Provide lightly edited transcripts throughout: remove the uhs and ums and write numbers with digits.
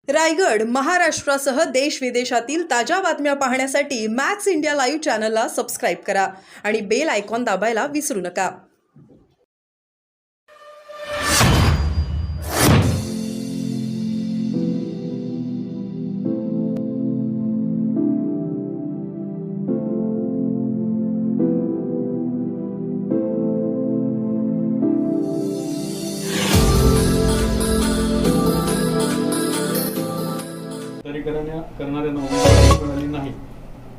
रायगड, महाराष्ट्रासह देश विदेशातील ताज्या बातम्या पाहण्यासाठी मॅक्स इंडिया लाईव्ह चॅनलला सबस्क्राईब करा आणि बेल आयकॉन दाबायला विसरू नका. करणाऱ्यांना उमेदवारी मिळाली नाही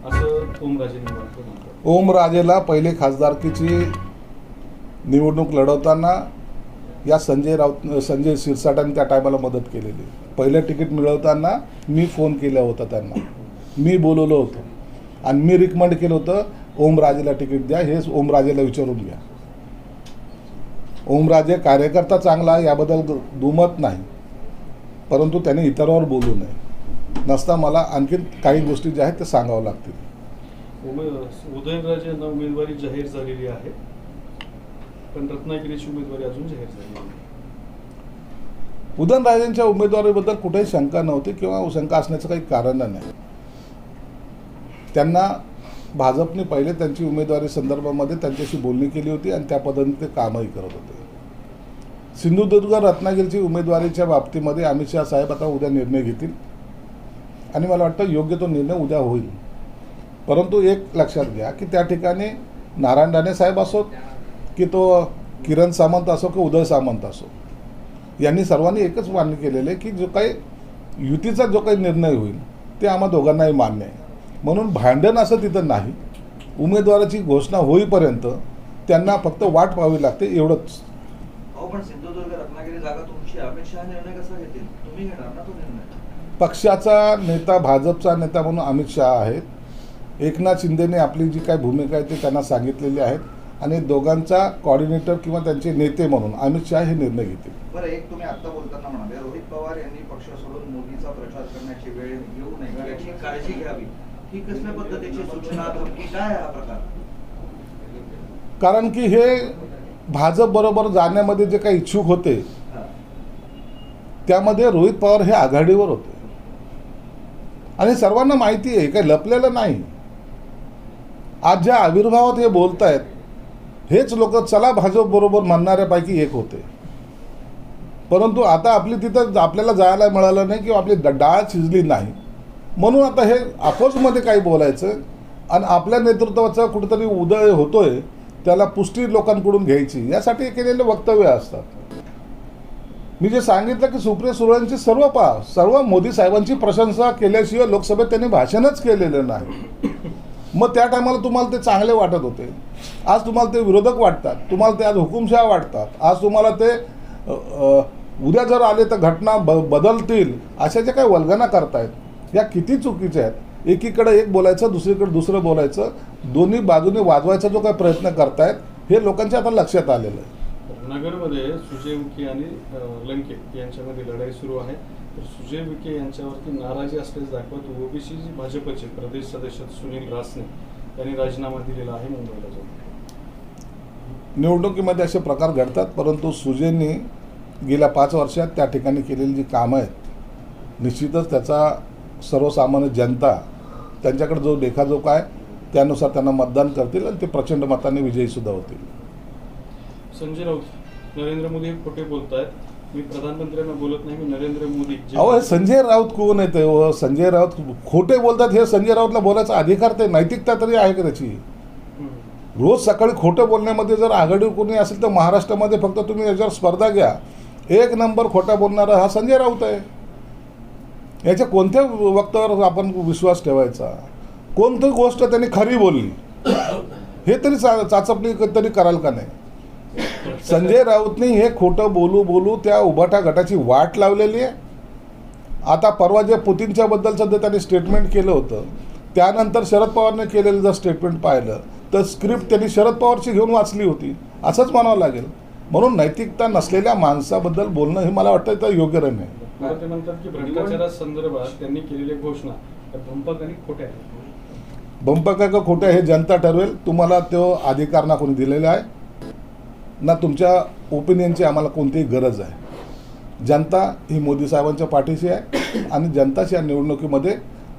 असं ओमराजेंनी म्हणतात. ओमराजेला पहिले खासदारकीची निवडणूक लढवताना या संजय शिरसाटांनी त्या टायमाला मदत केलेली. पहिलं तिकीट मिळवताना मी फोन केला होता त्यांना, मी बोलवलं होतं आणि मी रिकमेंड केलं होतं ओमराजेला तिकीट द्या, हे ओमराजेला विचारून घ्या. ओमराजे कार्यकर्ता चांगला याबद्दल दुमत नाही, परंतु त्याने इतरांवर बोलू नये. नसता मला आणखी काही गोष्टी ज्या आहेत ते सांगावं लागतील. उदयनराजे यांना उमेदवारी जाहीर झालेली आहे, पण रत्नागिरीची उमेदवारी अजून जाहीर झाली नाही. उदयनराजेंच्या उमेदवारीबद्दल कुठेही शंका नव्हती किंवा शंका असण्याचं काही कारण नाही. त्यांना भाजपने पहिले त्यांची उमेदवारी संदर्भामध्ये त्यांच्याशी बोलणी केली होती आणि त्या पद्धतीने ते कामही करत होते. सिंधुदुर्ग रत्नागिरीची उमेदवारीच्या बाबतीमध्ये अमित शहा साहेब आता उद्या निर्णय घेतील आणि मला वाटतं योग्य तो निर्णय उद्या होईल. परंतु एक लक्षात घ्या की त्या ठिकाणी नारायण राणे साहेब असोत की तो किरण सामंत असो की उदय सामंत असो, यांनी सर्वांनी एकच मान्य केलेलं आहे की जो काही युतीचा जो काही निर्णय होईल ते आम्हा दोघांनाही मान्य आहे. म्हणून भांडण असं तिथं नाही. उमेदवाराची घोषणा होईपर्यंत त्यांना फक्त वाट पाहावी लागते, एवढंच. पण सिंधुदुर्ग रत्नागिरी जागा तुमची अपेक्षा निर्णय कसा घेतील? तुम्ही घेणार ना तो निर्णय? पक्षाचा नेता, भाजपचा नेता म्हणून अमित शहा आहेत. एकनाथ शिंदेने आपली जी काही भूमिका आहे ती त्यांना सांगितलेली आहेत आणि दोघांचा कोऑर्डिनेटर किंवा त्यांचे नेते म्हणून अमित शहा हे निर्णय घेतील. बरं, एक तुम्ही आत्ता बोलताना म्हणाले रोहित पवार यांनी पक्ष सोडून मोदीचा प्रचार करण्याची वेळ येऊ नये याची काळजी घ्यावी. ही कसल्या पद्धतीची सूचना, धमकी, काय हा प्रकार? कारण की हे भाजप बरोबर जाण्यामध्ये जे काही इच्छुक होते त्यामध्ये रोहित पवार हे आघाडीवर होते आणि सर्वांना माहिती आहे, काही लपलेलं नाही. आज ज्या आविर्भावात हे बोलत आहेत हेच लोक चला भाजप बरोबर म्हणणाऱ्यापैकी एक होते. परंतु आता आपली तिथं आपल्याला जायला मिळालं नाही किंवा आपली डाळ शिजली नाही, म्हणून आता हे अपोजमध्ये काही बोलायचं आणि आपल्या नेतृत्वाचा कुठेतरी उदय होतोय त्याला पुष्टी लोकांकडून घ्यायची, यासाठी केलेले वक्तव्य असतात. मी जे सांगितलं की सुप्रिया सुळेंची सर्व मोदी साहेबांची प्रशंसा केल्याशिवाय लोकसभेत त्यांनी भाषणच केलेलं नाही. मग त्या टायमाला तुम्हाला ते चांगले वाटत होते, आज तुम्हाला ते विरोधक वाटतात, तुम्हाला ते आज हुकुमशहा वाटतात, आज तुम्हाला ते उद्या जर आले तर घटना बदलतील अशा ज्या काही वल्गना करतायत या किती चुकीच्या आहेत. एकीकडे एक बोलायचं, दुसरीकडे दुसरं बोलायचं, दोन्ही बाजूने वाजवायचा जो काही प्रयत्न करतायत हे लोकांच्या आता लक्षात आलेलं आहे. नगरमध्ये सुजय विखे आणि लंके यांच्यामध्ये लढाई सुरू आहे. तर सुजय विखे यांच्यावरती नाराजी असल्याचे दाखवत ओबीसी भाजपचे प्रदेश सदस्य सुनील रासने यांनी राजीनामा दिलेला आहे मुंबईला जाऊन. निवडणुकीमध्ये असे प्रकार घडतात, परंतु सुजयनी गेल्या 5 वर्षात त्या ठिकाणी केलेली जी कामं आहेत निश्चितच त्याचा सर्वसामान्य जनता त्यांच्याकडे जो लेखाजोखा आहे त्यानुसार त्यांना मतदान करतील आणि ते प्रचंड मताने विजयीसुद्धा होतील. संजय राऊत नरेंद्र मोदी खोटे बोलत आहेत, मी प्रधानमंत्र्यांना बोलत नाही, मी नरेंद्र मोदी. अहो, हे संजय राऊत कोण येते? संजय राऊत खोटे बोलतात, हे संजय राऊतला बोलायचा अधिकार, ते नैतिकता तरी आहे का त्याची? रोज सकाळी खोटं बोलण्यामध्ये जर आघाडीवर कोणी असेल तर महाराष्ट्रामध्ये फक्त तुम्ही याच्यावर स्पर्धा घ्या, 1 नंबर खोटा बोलणारा हा संजय राऊत आहे. याच्या कोणत्या वक्तावर आपण विश्वास ठेवायचा? कोणती गोष्ट त्यांनी खरी बोलली हे तरी चाचपणी तरी कराल का नाही? संजय राऊतने हे खोटं बोलू त्या उभाटा गटाची वाट लावलेली आहे. आता परवा जे पुतीनच्या बद्दलचं जर त्यांनी स्टेटमेंट केलं होतं त्यानंतर शरद पवारने केलेलं जर स्टेटमेंट पाहिलं तर स्क्रिप्ट त्यांनी शरद पवारची घेऊन वाचली होती असंच म्हणावं लागेल. म्हणून नैतिकता नसलेल्या माणसाबद्दल बोलणं हे मला वाटतं तर योग्य नाही. ते म्हणतात की भ्रष्टाचारासंदर्भात त्यांनी केलेल्या घोषणा भंपक आणि खोट्या आहेत. भंपक का खोट्या हे जनता ठरवेल. तुम्हाला तो अधिकार ना कोणी दिलेला आहे ना तुमच्या ओपिनियनची आम्हाला कोणतीही गरज आहे. जनता ही मोदी साहेबांच्या पाठीशी आहे आणि जनताच या निवडणुकीमध्ये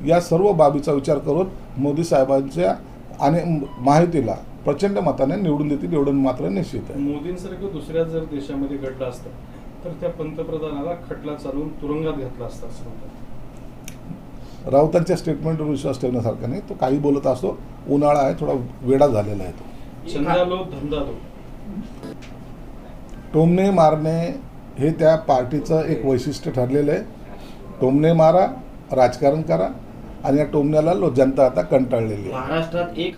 या सर्व बाबीचा विचार करून मोदी साहेबांच्या आणि माहितीला प्रचंड मताने निवडून देतील एवढं मात्र निश्चित आहे. मोदींसारखं दुसऱ्या जर देशामध्ये घडलं असतं तर त्या पंतप्रधानाला खटला चालवून तुरुंगात घातला असता असं म्हणतात. राऊतांच्या स्टेटमेंटवर विश्वास ठेवण्यासारखा नाही. तो काही बोलत असतो. उन्हाळा आहे, थोडा वेडा झालेला आहे तो. चंदा लो धंदा दो. टोमणे मारणे हे त्या पार्टीचं एक वैशिष्ट्य ठरलेलं आहे. टोमणे मारा, राजकारण करा आणि या टोमण्याला जनता आता कंटाळलेली आहे. महाराष्ट्रात एक